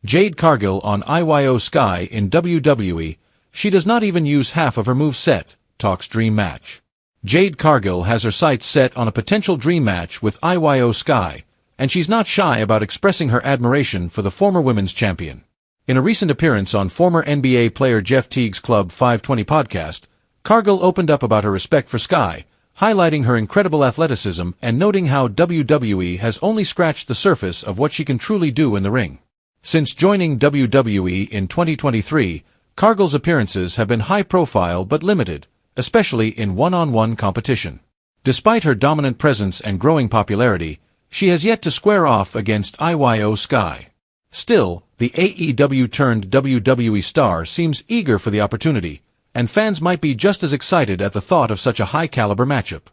Jade Cargill on IYO SKY in WWE, she does not even use half of her moveset, talks dream match. Jade Cargill has her sights set on a potential dream match with IYO SKY, and she's not shy about expressing her admiration for the former women's champion. In a recent appearance on former NBA player Jeff Teague's Club 520 podcast, Cargill opened up about her respect for Sky, highlighting her incredible athleticism and noting how WWE has only scratched the surface of what she can truly do in the ring. Since joining WWE in 2023, Cargill's appearances have been high-profile but limited, especially in one-on-one competition. Despite her dominant presence and growing popularity, she has yet to square off against IYO SKY. Still, the AEW-turned-WWE star seems eager for the opportunity, and fans might be just as excited at the thought of such a high-caliber matchup.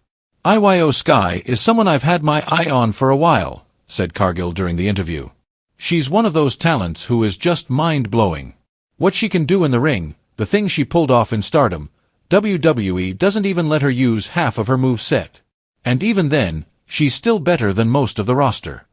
IYO SKY is someone I've had my eye on for a while, said Cargill during the interview. She's one of those talents who is just mind-blowing. What she can do in the ring, the things she pulled off in Stardom, WWE doesn't even let her use half of her moveset. And even then, she's still better than most of the roster.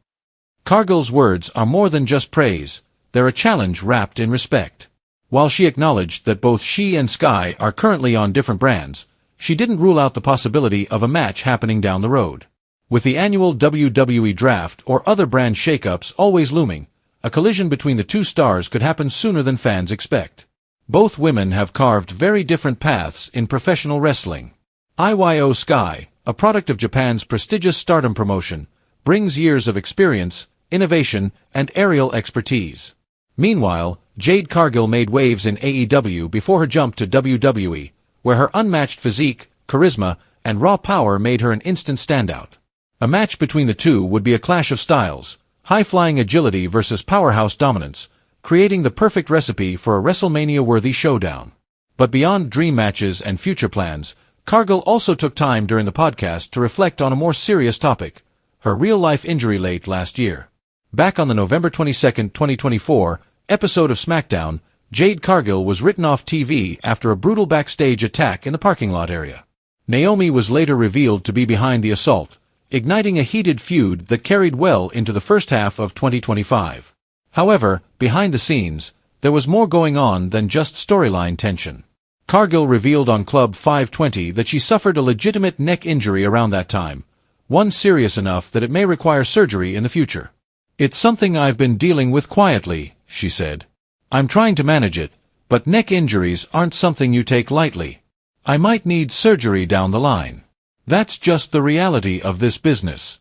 Cargill's words are more than just praise, they're a challenge wrapped in respect. While she acknowledged that both she and Sky are currently on different brands, she didn't rule out the possibility of a match happening down the road. With the annual WWE draft or other brand shakeups always looming, a collision between the two stars could happen sooner than fans expect. Both women have carved very different paths in professional wrestling. IYO SKY, a product of Japan's prestigious Stardom promotion, brings years of experience, innovation, and aerial expertise. Meanwhile, Jade Cargill made waves in AEW before her jump to WWE, where her unmatched physique, charisma, and raw power made her an instant standout. A match between the two would be a clash of styles, high-flying agility versus powerhouse dominance, creating the perfect recipe for a WrestleMania-worthy showdown. But beyond dream matches and future plans, Cargill also took time during the podcast to reflect on a more serious topic, her real-life injury late last year. Back on the November 22, 2024, episode of SmackDown, Jade Cargill was written off TV after a brutal backstage attack in the parking lot area. Naomi was later revealed to be behind the assault, igniting a heated feud that carried well into the first half of 2025. However, behind the scenes, there was more going on than just storyline tension. Cargill revealed on Club 520 that she suffered a legitimate neck injury around that time, one serious enough that it may require surgery in the future. "It's something I've been dealing with quietly," she said. "I'm trying to manage it, but neck injuries aren't something you take lightly. I might need surgery down the line. That's just the reality of this business."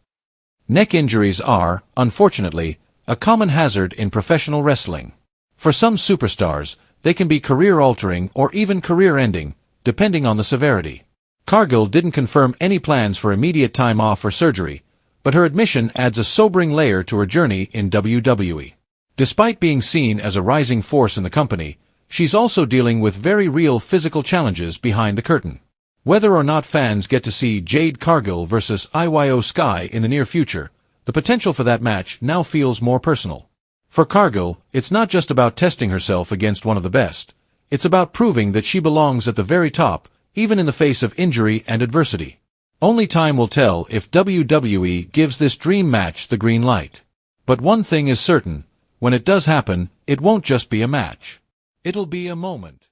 Neck injuries are, unfortunately, a common hazard in professional wrestling. For some superstars, they can be career-altering or even career-ending, depending on the severity. Cargill didn't confirm any plans for immediate time off or surgery, but her admission adds a sobering layer to her journey in WWE. Despite being seen as a rising force in the company, she's also dealing with very real physical challenges behind the curtain. Whether or not fans get to see Jade Cargill versus IYO SKY in the near future, the potential for that match now feels more personal. For Cargill, it's not just about testing herself against one of the best. It's about proving that she belongs at the very top, even in the face of injury and adversity. Only time will tell if WWE gives this dream match the green light. But one thing is certain, when it does happen, it won't just be a match. It'll be a moment.